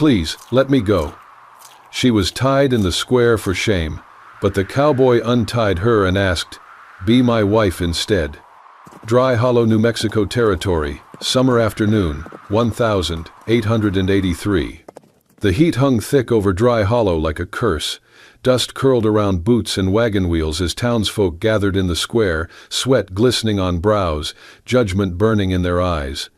Please, let me go." She was tied in the square for shame, but the cowboy untied her and asked, "Be my wife instead." Dry Hollow, New Mexico territory, summer afternoon, 1883. The heat hung thick over Dry Hollow like a curse. Dust curled around boots and wagon wheels as townsfolk gathered in the square, sweat glistening on brows, judgment burning in their eyes.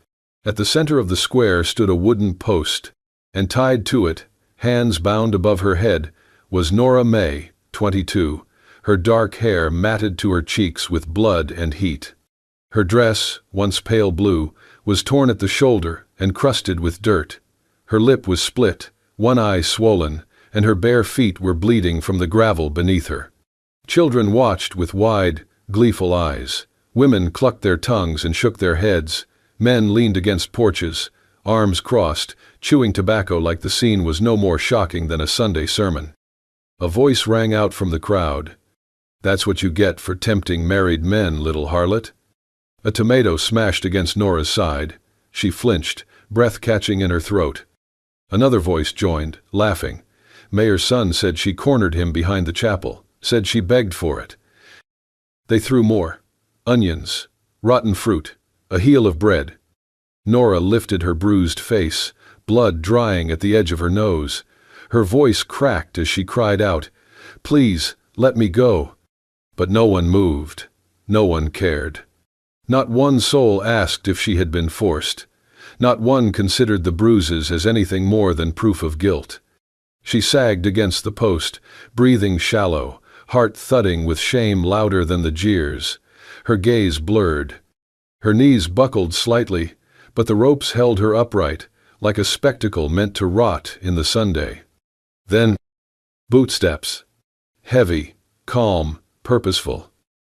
At the center of the square stood a wooden post, and tied to it, hands bound above her head, was Nora May, 22, her dark hair matted to her cheeks with blood and heat. Her dress, once pale blue, was torn at the shoulder and crusted with dirt. Her lip was split, one eye swollen, and her bare feet were bleeding from the gravel beneath her. Children watched with wide, gleeful eyes. Women clucked their tongues and shook their heads. Men leaned against porches, arms crossed, chewing tobacco like the scene was no more shocking than a Sunday sermon. A voice rang out from the crowd. "That's what you get for tempting married men, little harlot." A tomato smashed against Nora's side. She flinched, breath catching in her throat. Another voice joined, laughing. Mayor's son said she cornered him behind the chapel, said she begged for it. They threw more. Onions, rotten fruit, a heel of bread. Nora lifted her bruised face, blood drying at the edge of her nose. Her voice cracked as she cried out, "Please, let me go." But no one moved. No one cared. Not one soul asked if she had been forced. Not one considered the bruises as anything more than proof of guilt. She sagged against the post, breathing shallow, heart thudding with shame louder than the jeers. Her gaze blurred. Her knees buckled slightly, but the ropes held her upright, like a spectacle meant to rot in the Sunday. Then, footsteps. Heavy, calm, purposeful.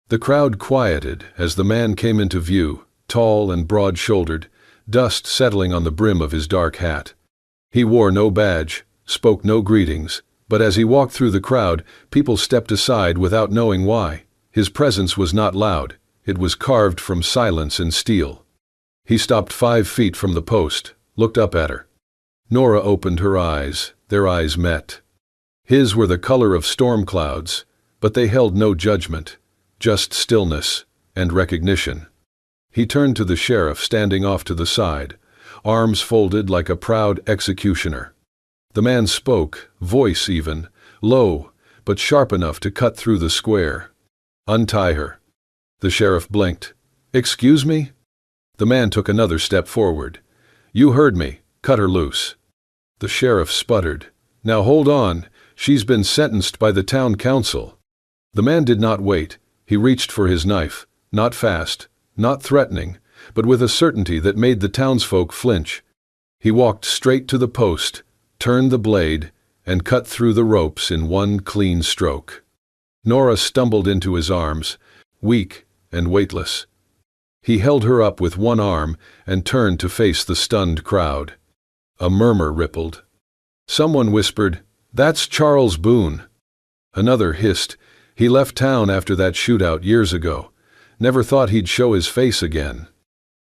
The crowd quieted as the man came into view, tall and broad-shouldered, dust settling on the brim of his dark hat. He wore no badge, spoke no greetings, but as he walked through the crowd, people stepped aside without knowing why. His presence was not loud. It was carved from silence and steel. He stopped 5 feet from the post, looked up at her. Nora opened her eyes. Their eyes met. His were the color of storm clouds, but they held no judgment, just stillness and recognition. He turned to the sheriff standing off to the side, arms folded like a proud executioner. The man spoke, voice even, low, but sharp enough to cut through the square. "Untie her." The sheriff blinked. "Excuse me?" The man took another step forward. "You heard me. Cut her loose." The sheriff sputtered. "Now hold on. She's been sentenced by the town council." The man did not wait. He reached for his knife, not fast, not threatening, but with a certainty that made the townsfolk flinch. He walked straight to the post, turned the blade, and cut through the ropes in one clean stroke. Nora stumbled into his arms, weak and weightless. He held her up with one arm and turned to face the stunned crowd. A murmur rippled. Someone whispered, "That's Charles Boone." Another hissed, "He left town after that shootout years ago. Never thought he'd show his face again."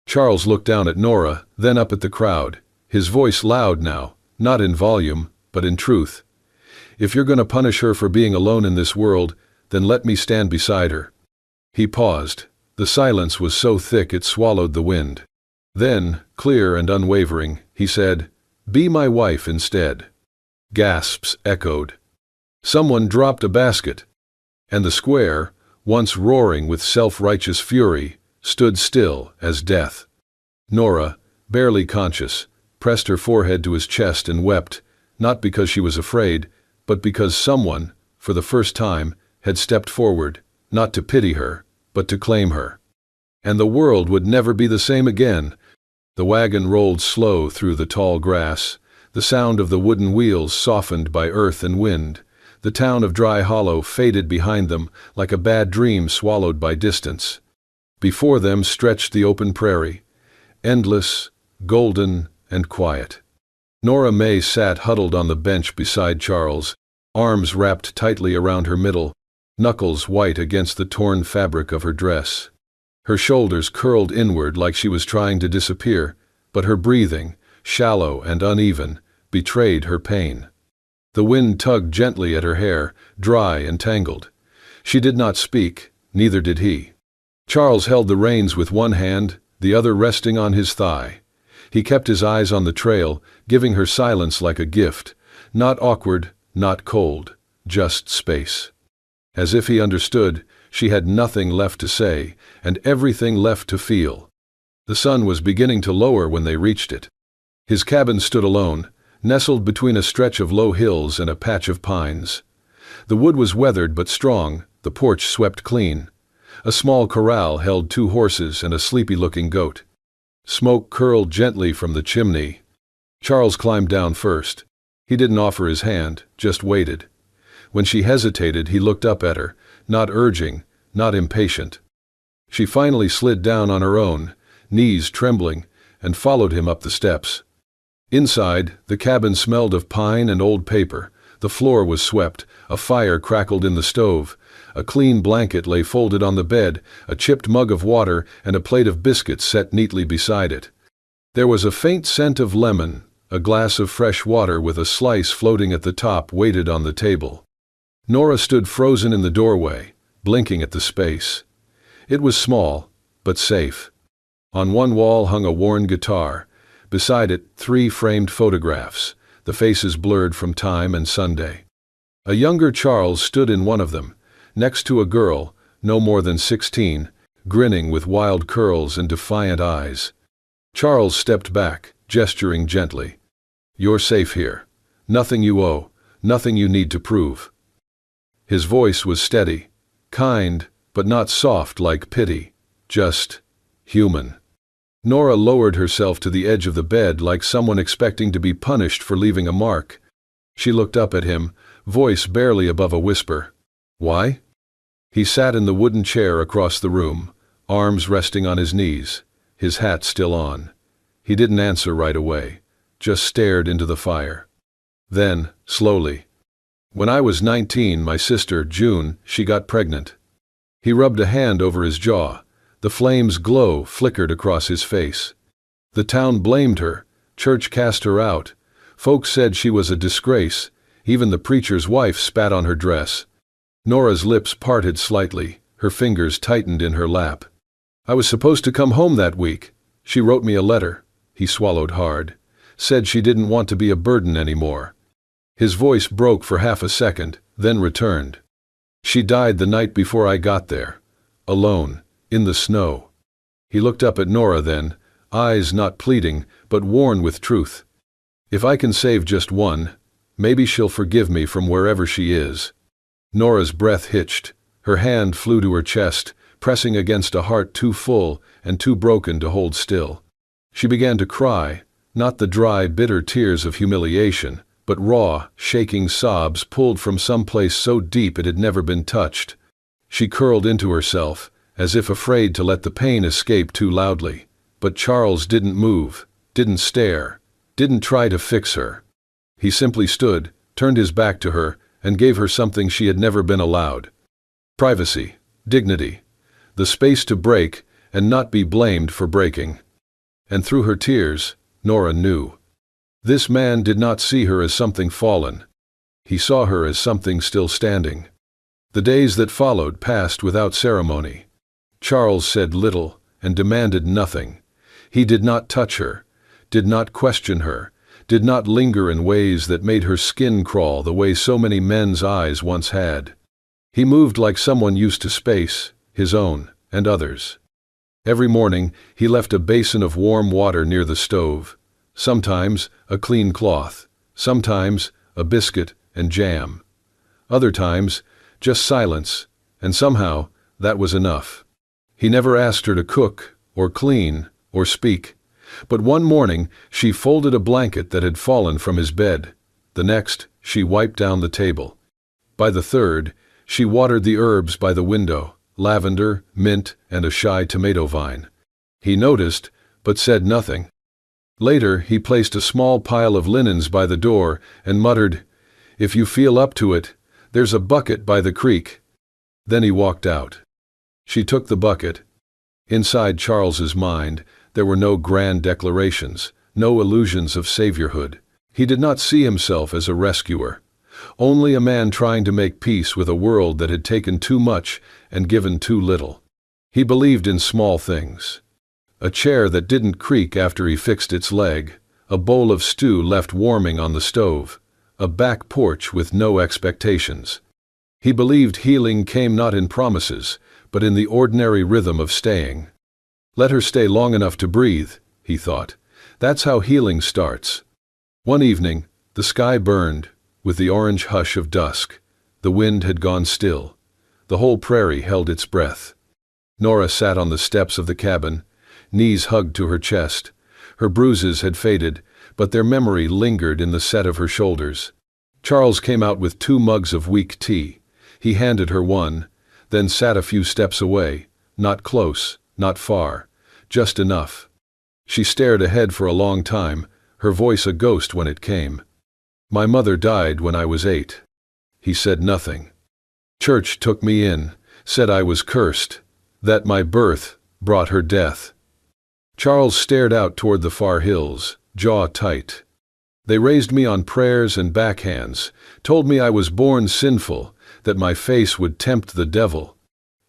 Charles looked down at Nora, then up at the crowd, his voice loud now, not in volume, but in truth. "If you're going to punish her for being alone in this world, then let me stand beside her." He paused. The silence was so thick it swallowed the wind. Then, clear and unwavering, he said, "Be my wife instead." Gasps echoed. Someone dropped a basket, and the square, once roaring with self-righteous fury, stood still as death. Nora, barely conscious, pressed her forehead to his chest and wept, not because she was afraid, but because someone, for the first time, had stepped forward, not to pity her, but to claim her. And the world would never be the same again. The wagon rolled slow through the tall grass, the sound of the wooden wheels softened by earth and wind. The town of Dry Hollow faded behind them like a bad dream swallowed by distance. Before them stretched the open prairie, endless, golden, and quiet. Nora May sat huddled on the bench beside Charles, arms wrapped tightly around her middle, knuckles white against the torn fabric of her dress. Her shoulders curled inward like she was trying to disappear, but her breathing, shallow and uneven, betrayed her pain. The wind tugged gently at her hair, dry and tangled. She did not speak, neither did he. Charles held the reins with one hand, the other resting on his thigh. He kept his eyes on the trail, giving her silence like a gift, not awkward, not cold, just space. As if he understood, she had nothing left to say, and everything left to feel. The sun was beginning to lower when they reached it. His cabin stood alone, nestled between a stretch of low hills and a patch of pines. The wood was weathered but strong, the porch swept clean. A small corral held 2 horses and a sleepy-looking goat. Smoke curled gently from the chimney. Charles climbed down first. He didn't offer his hand, just waited. When she hesitated, he looked up at her, not urging, not impatient. She finally slid down on her own, knees trembling, and followed him up the steps. Inside, the cabin smelled of pine and old paper. The floor was swept, a fire crackled in the stove. A clean blanket lay folded on the bed, a chipped mug of water and a plate of biscuits set neatly beside it. There was a faint scent of lemon. A glass of fresh water with a slice floating at the top waited on the table. Nora stood frozen in the doorway, blinking at the space. It was small, but safe. On one wall hung a worn guitar. Beside it, 3 framed photographs, the faces blurred from time and Sunday. A younger Charles stood in one of them, next to a girl, no more than 16, grinning with wild curls and defiant eyes. Charles stepped back, gesturing gently. "You're safe here. Nothing you owe, nothing you need to prove." His voice was steady, kind, but not soft like pity, just human. Nora lowered herself to the edge of the bed like someone expecting to be punished for leaving a mark. She looked up at him, voice barely above a whisper. "Why?" He sat in the wooden chair across the room, arms resting on his knees, his hat still on. He didn't answer right away, just stared into the fire. Then, slowly, "When I was 19, my sister, June, she got pregnant." He rubbed a hand over his jaw. The flame's glow flickered across his face. The town blamed her. Church cast her out. Folks said she was a disgrace. Even the preacher's wife spat on her dress. Nora's lips parted slightly. Her fingers tightened in her lap. "I was supposed to come home that week. She wrote me a letter." He swallowed hard. "Said she didn't want to be a burden anymore." His voice broke for half a second, then returned. "She died the night before I got there. Alone. In the snow." He looked up at Nora then, eyes not pleading, but worn with truth. "If I can save just one, maybe she'll forgive me from wherever she is." Nora's breath hitched. Her hand flew to her chest, pressing against a heart too full and too broken to hold still. She began to cry, not the dry, bitter tears of humiliation, but raw, shaking sobs pulled from some place so deep it had never been touched. She curled into herself, as if afraid to let the pain escape too loudly. But Charles didn't move, didn't stare, didn't try to fix her. He simply stood, turned his back to her, and gave her something she had never been allowed. Privacy, dignity, the space to break and not be blamed for breaking. And through her tears, Nora knew. This man did not see her as something fallen. He saw her as something still standing. The days that followed passed without ceremony. Charles said little and demanded nothing. He did not touch her, did not question her, did not linger in ways that made her skin crawl the way so many men's eyes once had. He moved like someone used to space, his own and others. Every morning he left a basin of warm water near the stove, sometimes a clean cloth, sometimes a biscuit and jam. Other times, just silence, and somehow that was enough. He never asked her to cook, or clean, or speak. But one morning, she folded a blanket that had fallen from his bed. The next, she wiped down the table. By the third, she watered the herbs by the window, lavender, mint, and a shy tomato vine. He noticed, but said nothing. Later, he placed a small pile of linens by the door and muttered, "If you feel up to it, there's a bucket by the creek." Then he walked out. She took the bucket. Inside Charles's mind, there were no grand declarations, no illusions of saviorhood. He did not see himself as a rescuer, only a man trying to make peace with a world that had taken too much and given too little. He believed in small things. A chair that didn't creak after he fixed its leg, a bowl of stew left warming on the stove, a back porch with no expectations. He believed healing came not in promises, but in the ordinary rhythm of staying. Let her stay long enough to breathe, he thought. That's how healing starts. One evening, the sky burned, with the orange hush of dusk. The wind had gone still. The whole prairie held its breath. Nora sat on the steps of the cabin, knees hugged to her chest. Her bruises had faded, but their memory lingered in the set of her shoulders. Charles came out with 2 mugs of weak tea. He handed her one, then sat a few steps away, not close, not far, just enough. She stared ahead for a long time, her voice a ghost when it came. My mother died when I was 8. He said nothing. Church took me in, said I was cursed, that my birth brought her death. Charles stared out toward the far hills, jaw tight. They raised me on prayers and backhands, told me I was born sinful, that my face would tempt the devil.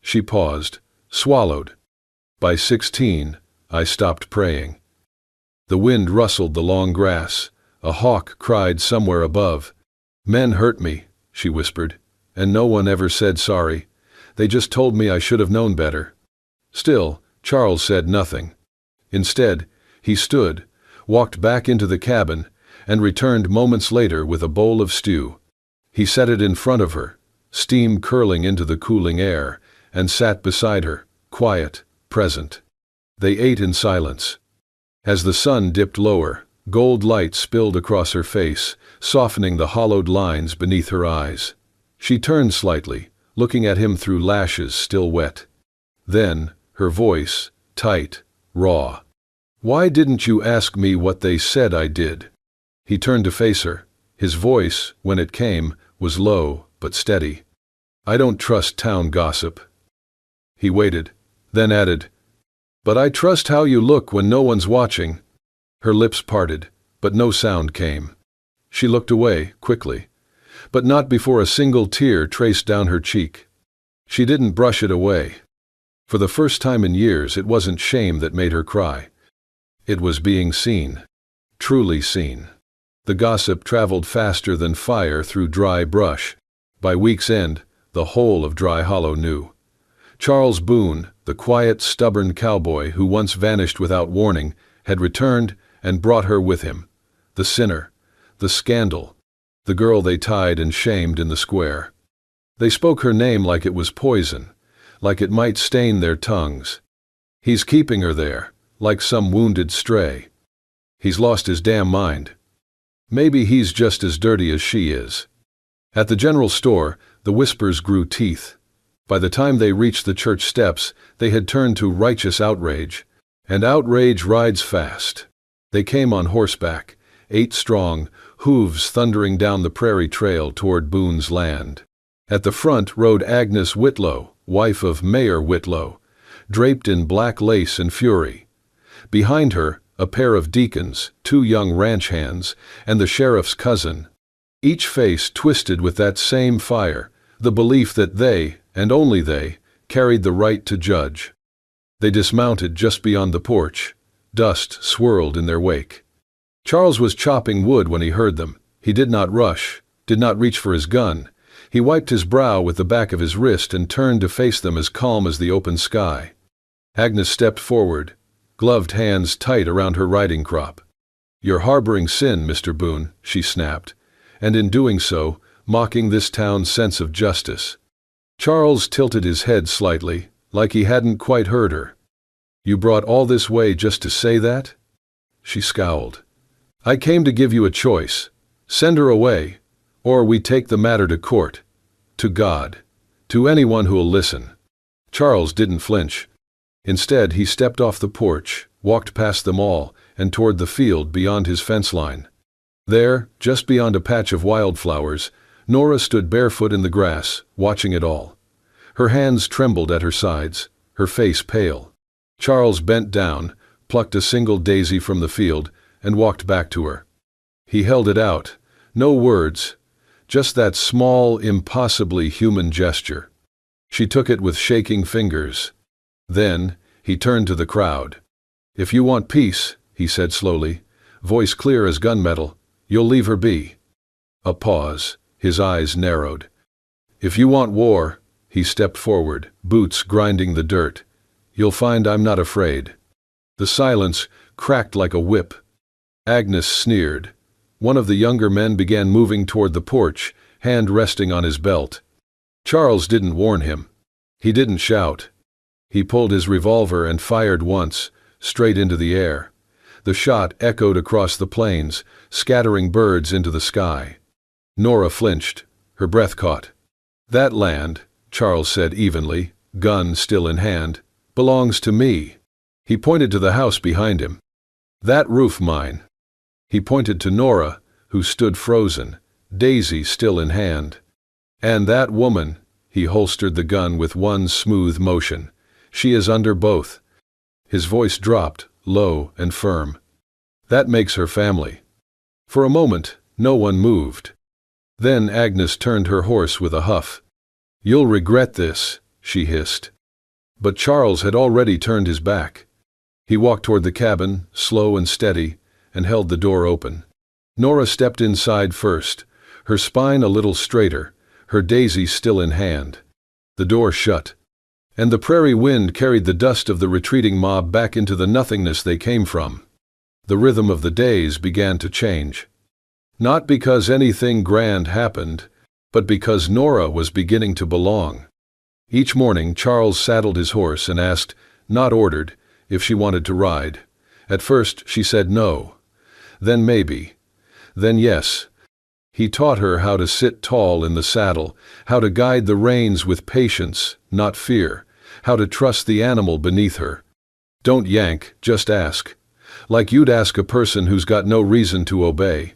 She paused, swallowed. By 16, I stopped praying. The wind rustled the long grass. A hawk cried somewhere above. Men hurt me, she whispered, and no one ever said sorry. They just told me I should have known better. Still, Charles said nothing. Instead, he stood, walked back into the cabin, and returned moments later with a bowl of stew. He set it in front of her, steam curling into the cooling air, and sat beside her, quiet, present. They ate in silence. As the sun dipped lower, gold light spilled across her face, softening the hollowed lines beneath her eyes. She turned slightly, looking at him through lashes still wet. Then, her voice, tight, raw. Why didn't you ask me what they said I did? He turned to face her. His voice, when it came, was low but steady. I don't trust town gossip. He waited, then added, but I trust how you look when no one's watching. Her lips parted, but no sound came. She looked away, quickly, but not before a single tear traced down her cheek. She didn't brush it away. For the first time in years, it wasn't shame that made her cry. It was being seen. Truly seen. The gossip traveled faster than fire through dry brush. By week's end, the whole of Dry Hollow knew. Charles Boone, the quiet, stubborn cowboy who once vanished without warning, had returned and brought her with him. The sinner, the scandal, the girl they tied and shamed in the square. They spoke her name like it was poison, like it might stain their tongues. He's keeping her there, like some wounded stray. He's lost his damn mind. Maybe he's just as dirty as she is. At the general store, the whispers grew teeth. By the time they reached the church steps, they had turned to righteous outrage. And outrage rides fast. They came on horseback, 8 strong, hooves thundering down the prairie trail toward Boone's land. At the front rode Agnes Whitlow, wife of Mayor Whitlow, draped in black lace and fury. Behind her, a pair of deacons, 2 young ranch hands, and the sheriff's cousin. Each face twisted with that same fire, the belief that they, and only they, carried the right to judge. They dismounted just beyond the porch. Dust swirled in their wake. Charles was chopping wood when he heard them. He did not rush, did not reach for his gun. He wiped his brow with the back of his wrist and turned to face them as calm as the open sky. Agnes stepped forward, gloved hands tight around her riding crop. You're harboring sin, Mr. Boone, she snapped, and in doing so, mocking this town's sense of justice. Charles tilted his head slightly, like he hadn't quite heard her. You brought all this way just to say that? She scowled. I came to give you a choice. Send her away, or we take the matter to court. To God. To anyone who'll listen. Charles didn't flinch. Instead, he stepped off the porch, walked past them all, and toward the field beyond his fence line. There, just beyond a patch of wildflowers, Nora stood barefoot in the grass, watching it all. Her hands trembled at her sides, her face pale. Charles bent down, plucked a single daisy from the field, and walked back to her. He held it out. No words. Just that small, impossibly human gesture. She took it with shaking fingers. Then, he turned to the crowd. "If you want peace," he said slowly, voice clear as gunmetal, "you'll leave her be." A pause. His eyes narrowed. "If you want war," he stepped forward, boots grinding the dirt, "you'll find I'm not afraid." The silence cracked like a whip. Agnes sneered. One of the younger men began moving toward the porch, hand resting on his belt. Charles didn't warn him. He didn't shout. He pulled his revolver and fired once, straight into the air. The shot echoed across the plains, scattering birds into the sky. Nora flinched, her breath caught. "That land," Charles said evenly, gun still in hand, "belongs to me." He pointed to the house behind him. "That roof mine." He pointed to Nora, who stood frozen, Daisy still in hand. "And that woman," he holstered the gun with one smooth motion, "she is under both." His voice dropped, low and firm. "That makes her family." For a moment, no one moved. Then Agnes turned her horse with a huff. "You'll regret this," she hissed. But Charles had already turned his back. He walked toward the cabin, slow and steady, and held the door open. Nora stepped inside first, her spine a little straighter, her Daisy still in hand. The door shut, and the prairie wind carried the dust of the retreating mob back into the nothingness they came from. The rhythm of the days began to change. Not because anything grand happened, but because Nora was beginning to belong. Each morning Charles saddled his horse and asked, not ordered, if she wanted to ride. At first she said no. Then maybe. Then yes. He taught her how to sit tall in the saddle, how to guide the reins with patience, not fear, how to trust the animal beneath her. Don't yank, just ask. Like you'd ask a person who's got no reason to obey.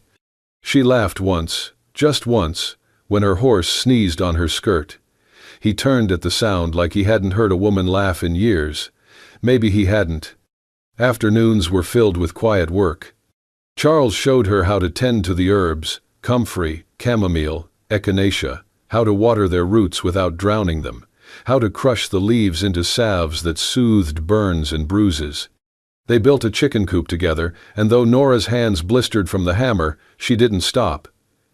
She laughed once, just once, when her horse sneezed on her skirt. He turned at the sound like he hadn't heard a woman laugh in years. Maybe he hadn't. Afternoons were filled with quiet work. Charles showed her how to tend to the herbs, comfrey, chamomile, echinacea, how to water their roots without drowning them, how to crush the leaves into salves that soothed burns and bruises. They built a chicken coop together, and though Nora's hands blistered from the hammer, she didn't stop.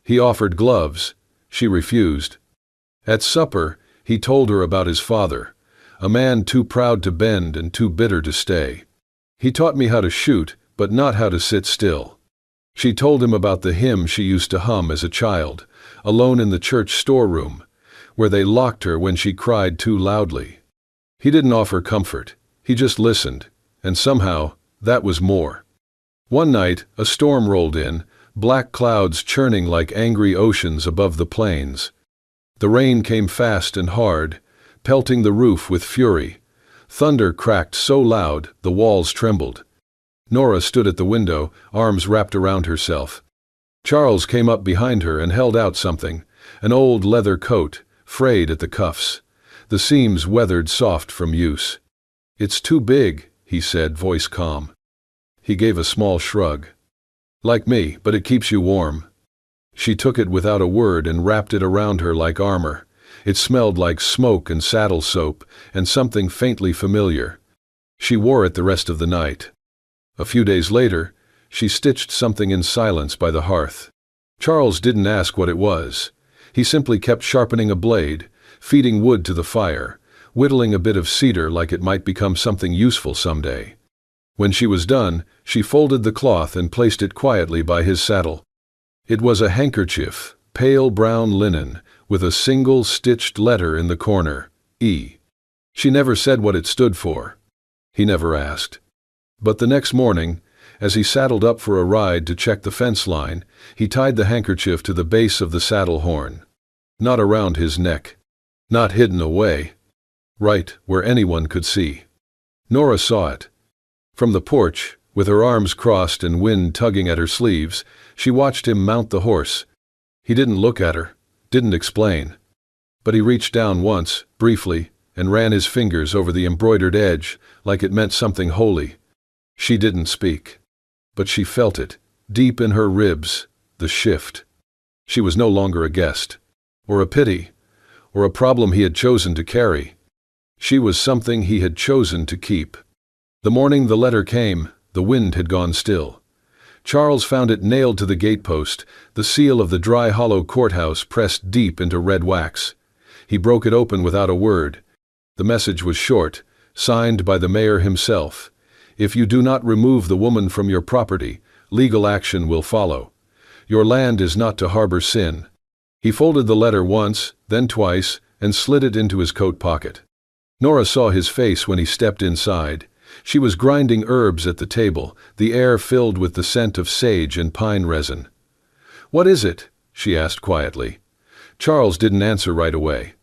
He offered gloves. She refused. At supper, he told her about his father, a man too proud to bend and too bitter to stay. He taught me how to shoot, but not how to sit still. She told him about the hymn she used to hum as a child, alone in the church storeroom, where they locked her when she cried too loudly. He didn't offer comfort. He just listened, and somehow, that was more. One night, a storm rolled in, black clouds churning like angry oceans above the plains. The rain came fast and hard, pelting the roof with fury. Thunder cracked so loud the walls trembled. Nora stood at the window, arms wrapped around herself. Charles came up behind her and held out something, an old leather coat, frayed at the cuffs, the seams weathered soft from use. "It's too big," he said, voice calm. He gave a small shrug. "Like me, but it keeps you warm." She took it without a word and wrapped it around her like armor. It smelled like smoke and saddle soap, and something faintly familiar. She wore it the rest of the night. A few days later, she stitched something in silence by the hearth. Charles didn't ask what it was. He simply kept sharpening a blade, feeding wood to the fire, whittling a bit of cedar like it might become something useful someday. When she was done, she folded the cloth and placed it quietly by his saddle. It was a handkerchief, pale brown linen, with a single stitched letter in the corner, E. She never said what it stood for. He never asked. But the next morning, as he saddled up for a ride to check the fence line, he tied the handkerchief to the base of the saddle horn. Not around his neck. Not hidden away. Right where anyone could see. Nora saw it. From the porch, with her arms crossed and wind tugging at her sleeves, she watched him mount the horse. He didn't look at her, didn't explain. But he reached down once, briefly, and ran his fingers over the embroidered edge like it meant something holy. She didn't speak. But she felt it, deep in her ribs, the shift. She was no longer a guest, or a pity, or a problem he had chosen to carry. She was something he had chosen to keep. The morning the letter came, the wind had gone still. Charles found it nailed to the gatepost, the seal of the Dry Hollow courthouse pressed deep into red wax. He broke it open without a word. The message was short, signed by the mayor himself. If you do not remove the woman from your property, legal action will follow. Your land is not to harbor sin. He folded the letter once, then twice, and slid it into his coat pocket. Nora saw his face when he stepped inside. She was grinding herbs at the table, the air filled with the scent of sage and pine resin. "What is it?" she asked quietly. Charles didn't answer right away.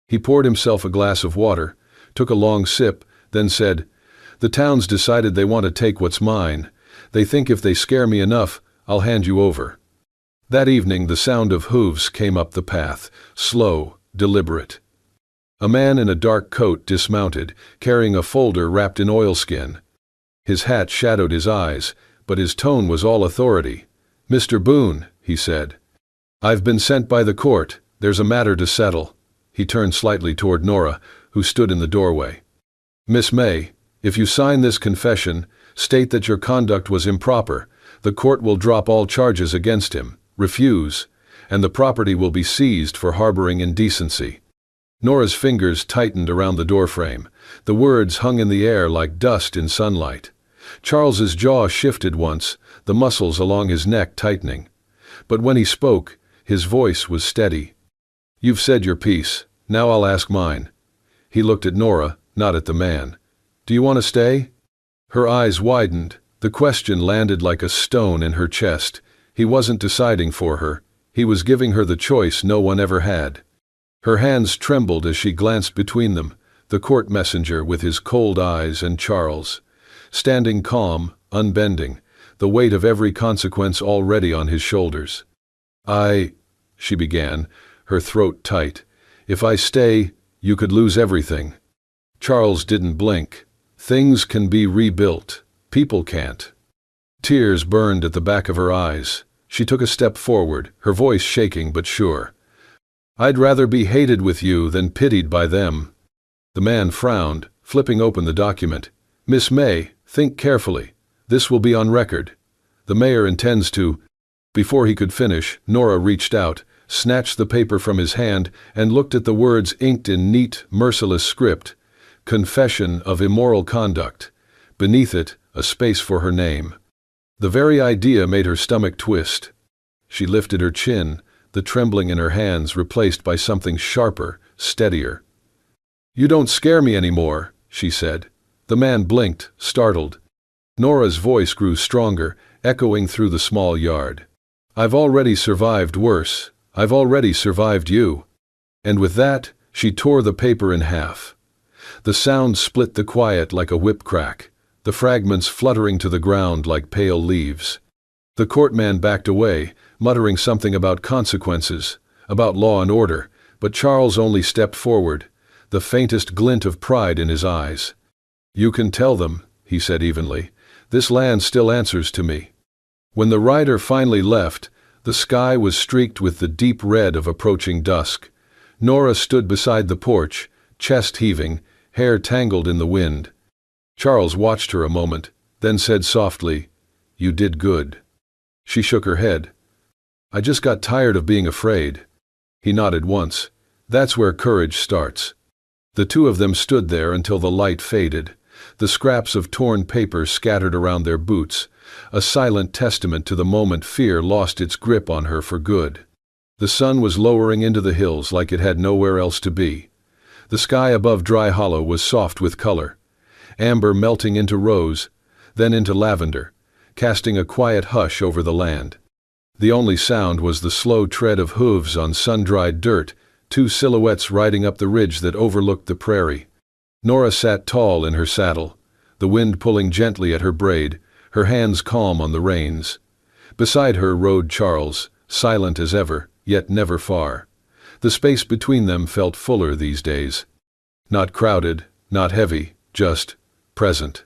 He poured himself a glass of water, took a long sip, then said, "The town's decided they want to take what's mine. They think if they scare me enough, I'll hand you over." That evening the sound of hooves came up the path, slow, deliberate. A man in a dark coat dismounted, carrying a folder wrapped in oilskin. His hat shadowed his eyes, but his tone was all authority. "Mr. Boone," he said, "I've been sent by the court. There's a matter to settle." He turned slightly toward Nora, who stood in the doorway. "Miss May, if you sign this confession, state that your conduct was improper. The court will drop all charges against him. Refuse, and the property will be seized for harboring indecency." Nora's fingers tightened around the doorframe. The words hung in the air like dust in sunlight. Charles's jaw shifted once, the muscles along his neck tightening. But when he spoke, his voice was steady. "You've said your piece. Now I'll ask mine." He looked at Nora, not at the man. "Do you want to stay?" Her eyes widened. The question landed like a stone in her chest. He wasn't deciding for her. He was giving her the choice no one ever had. Her hands trembled as she glanced between them, the court messenger with his cold eyes and Charles, standing calm, unbending, the weight of every consequence already on his shoulders. She began, her throat tight. "If I stay, you could lose everything." Charles didn't blink. "Things can be rebuilt. People can't." Tears burned at the back of her eyes. She took a step forward, her voice shaking but sure. "I'd rather be hated with you than pitied by them." The man frowned, flipping open the document. "Miss May, think carefully. This will be on record. The mayor intends to—" Before he could finish, Nora reached out, snatched the paper from his hand, and looked at the words inked in neat, merciless script. "Confession of immoral conduct." Beneath it, a space for her name. The very idea made her stomach twist. She lifted her chin, the trembling in her hands replaced by something sharper, steadier. "You don't scare me anymore," she said. The man blinked, startled. Nora's voice grew stronger, echoing through the small yard. "I've already survived worse. I've already survived you." And with that, she tore the paper in half. The sound split the quiet like a whip crack, the fragments fluttering to the ground like pale leaves. The courtman backed away, muttering something about consequences, about law and order, but Charles only stepped forward, the faintest glint of pride in his eyes. "You can tell them," he said evenly. "This land still answers to me." When the rider finally left, the sky was streaked with the deep red of approaching dusk. Nora stood beside the porch, chest heaving, hair tangled in the wind. Charles watched her a moment, then said softly, "You did good." She shook her head. "I just got tired of being afraid." He nodded once. "That's where courage starts." The two of them stood there until the light faded, the scraps of torn paper scattered around their boots, a silent testament to the moment fear lost its grip on her for good. The sun was lowering into the hills like it had nowhere else to be. The sky above Dry Hollow was soft with color, amber melting into rose, then into lavender, casting a quiet hush over the land. The only sound was the slow tread of hooves on sun-dried dirt, two silhouettes riding up the ridge that overlooked the prairie. Nora sat tall in her saddle, the wind pulling gently at her braid, her hands calm on the reins. Beside her rode Charles, silent as ever, yet never far. The space between them felt fuller these days. Not crowded, not heavy, just present.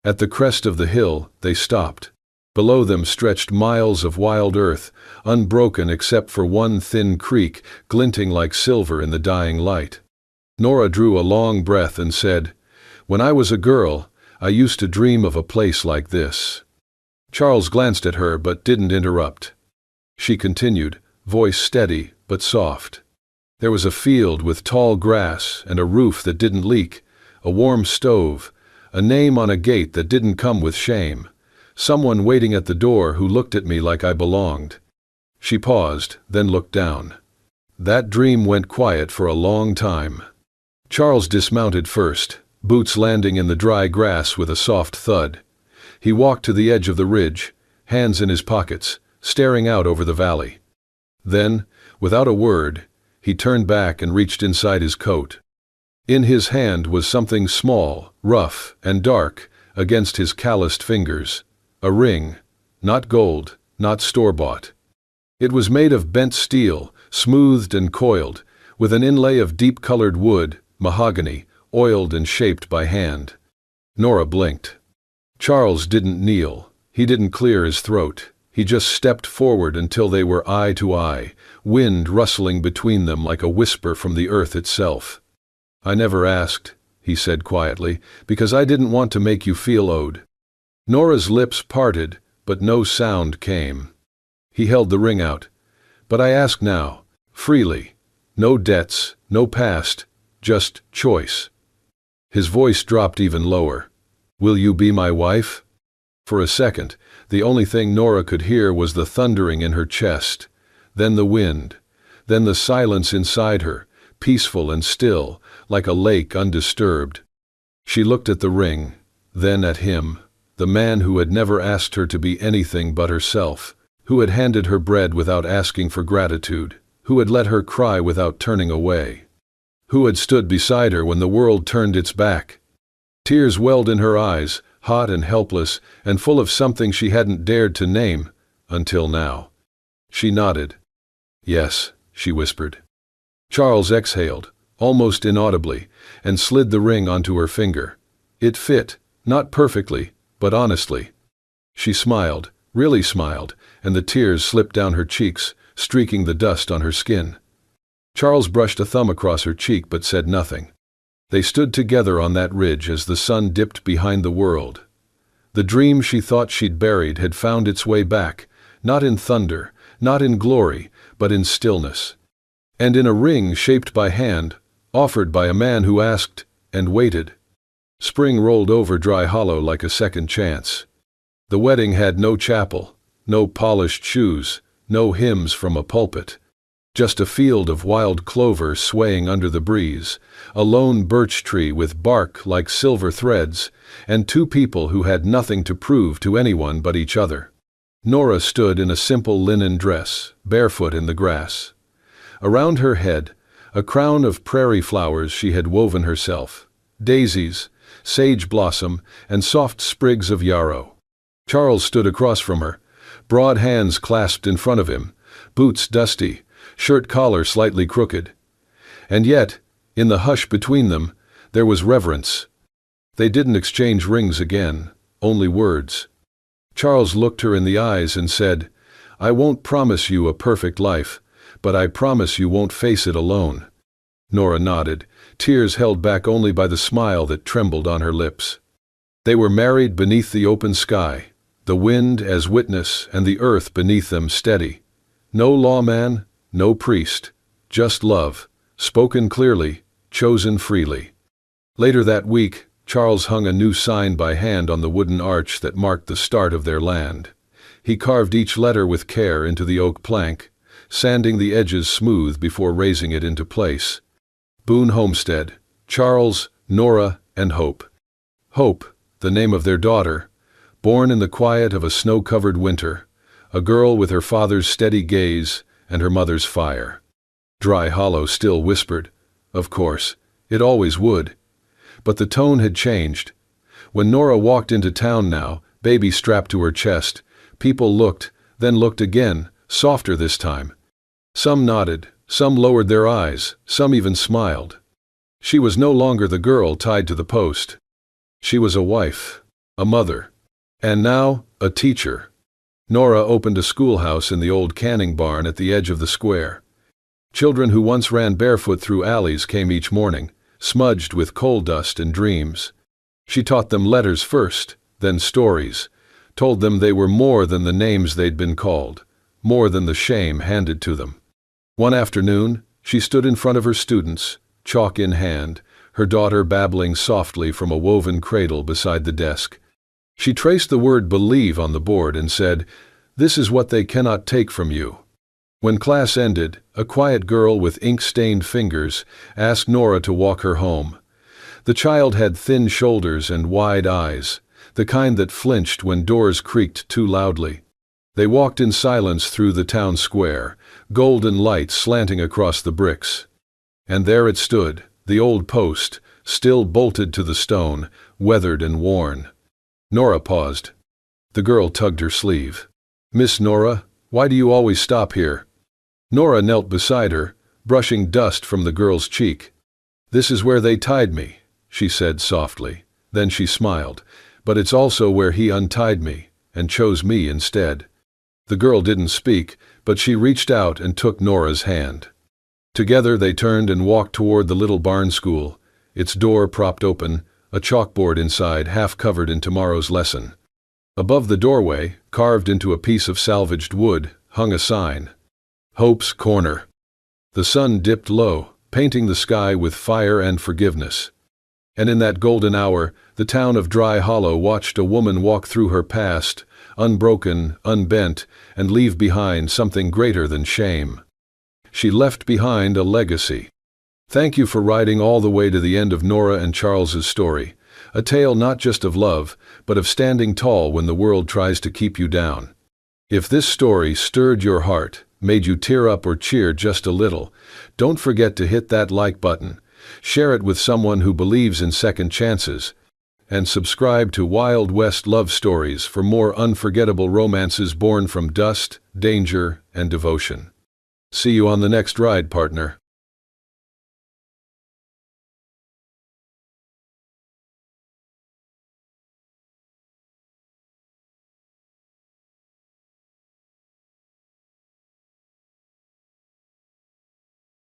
At the crest of the hill, they stopped. Below them stretched miles of wild earth, unbroken except for one thin creek glinting like silver in the dying light. Nora drew a long breath and said, "When I was a girl, I used to dream of a place like this." Charles glanced at her but didn't interrupt. She continued, voice steady but soft. There was a field with tall grass and a roof that didn't leak, a warm stove, a name on a gate that didn't come with shame, someone waiting at the door who looked at me like I belonged. She paused, then looked down. That dream went quiet for a long time. Charles dismounted first, boots landing in the dry grass with a soft thud. He walked to the edge of the ridge, hands in his pockets, staring out over the valley. Then, without a word, he turned back and reached inside his coat. In his hand was something small, rough, and dark against his calloused fingers. A ring, not gold, not store-bought. It was made of bent steel, smoothed and coiled, with an inlay of deep-colored wood, mahogany, oiled and shaped by hand. Nora blinked. Charles didn't kneel. He didn't clear his throat. He just stepped forward until they were eye to eye, wind rustling between them like a whisper from the earth itself. "I never asked," he said quietly, "because I didn't want to make you feel owed." Nora's lips parted, but no sound came. He held the ring out. "But I ask now, freely. No debts, no past, just choice." His voice dropped even lower. "Will you be my wife?" For a second, the only thing Nora could hear was the thundering in her chest, then the wind, then the silence inside her, peaceful and still, like a lake undisturbed. She looked at the ring, then at him, the man who had never asked her to be anything but herself, who had handed her bread without asking for gratitude, who had let her cry without turning away, who had stood beside her when the world turned its back. Tears welled in her eyes, hot and helpless, and full of something she hadn't dared to name, until now. She nodded. "Yes," she whispered. Charles exhaled, almost inaudibly, and slid the ring onto her finger. It fit, not perfectly, but honestly. She smiled, really smiled, and the tears slipped down her cheeks, streaking the dust on her skin. Charles brushed a thumb across her cheek but said nothing. They stood together on that ridge as the sun dipped behind the world. The dream she thought she'd buried had found its way back, not in thunder, not in glory, but in stillness. And in a ring shaped by hand, offered by a man who asked and waited. Spring rolled over Dry Hollow like a second chance. The wedding had no chapel, no polished shoes, no hymns from a pulpit. Just a field of wild clover swaying under the breeze, a lone birch tree with bark like silver threads, and two people who had nothing to prove to anyone but each other. Nora stood in a simple linen dress, barefoot in the grass. Around her head, a crown of prairie flowers she had woven herself, daisies, sage blossom, and soft sprigs of yarrow. Charles stood across from her, broad hands clasped in front of him, boots dusty, shirt collar slightly crooked. And yet, in the hush between them, there was reverence. They didn't exchange rings again, only words. Charles looked her in the eyes and said, "I won't promise you a perfect life, but I promise you won't face it alone." Nora nodded, tears held back only by the smile that trembled on her lips. They were married beneath the open sky, the wind as witness and the earth beneath them steady. No lawman, no priest, just love, spoken clearly, chosen freely. Later that week, Charles hung a new sign by hand on the wooden arch that marked the start of their land. He carved each letter with care into the oak plank, sanding the edges smooth before raising it into place. Boone Homestead, Charles, Nora, and Hope. Hope, the name of their daughter, born in the quiet of a snow-covered winter, a girl with her father's steady gaze and her mother's fire. Dry Hollow still whispered, of course, it always would. But the tone had changed. When Nora walked into town now, baby strapped to her chest, people looked, then looked again, softer this time. Some nodded, some lowered their eyes, some even smiled. She was no longer the girl tied to the post. She was a wife, a mother, and now a teacher. Nora opened a schoolhouse in the old canning barn at the edge of the square. Children who once ran barefoot through alleys came each morning, smudged with coal dust and dreams. She taught them letters first, then stories, told them they were more than the names they'd been called, more than the shame handed to them. One afternoon, she stood in front of her students, chalk in hand, her daughter babbling softly from a woven cradle beside the desk. She traced the word believe on the board and said, "This is what they cannot take from you." When class ended, a quiet girl with ink-stained fingers asked Nora to walk her home. The child had thin shoulders and wide eyes, the kind that flinched when doors creaked too loudly. They walked in silence through the town square, golden light slanting across the bricks. And there it stood, the old post, still bolted to the stone, weathered and worn. Nora paused. The girl tugged her sleeve. "Miss Nora, why do you always stop here?" Nora knelt beside her, brushing dust from the girl's cheek. "This is where they tied me," she said softly. Then she smiled. "But it's also where he untied me, and chose me instead." The girl didn't speak, but she reached out and took Nora's hand. Together they turned and walked toward the little barn school, its door propped open, a chalkboard inside half covered in tomorrow's lesson. Above the doorway, carved into a piece of salvaged wood, hung a sign. Hope's Corner. The sun dipped low, painting the sky with fire and forgiveness. And in that golden hour, the town of Dry Hollow watched a woman walk through her past, unbroken, unbent, and leave behind something greater than shame. She left behind a legacy. Thank you for riding all the way to the end of Nora and Charles's story, a tale not just of love, but of standing tall when the world tries to keep you down. If this story stirred your heart, made you tear up or cheer just a little, don't forget to hit that like button, share it with someone who believes in second chances, and subscribe to Wild West Love Stories for more unforgettable romances born from dust, danger, and devotion. See you on the next ride, partner.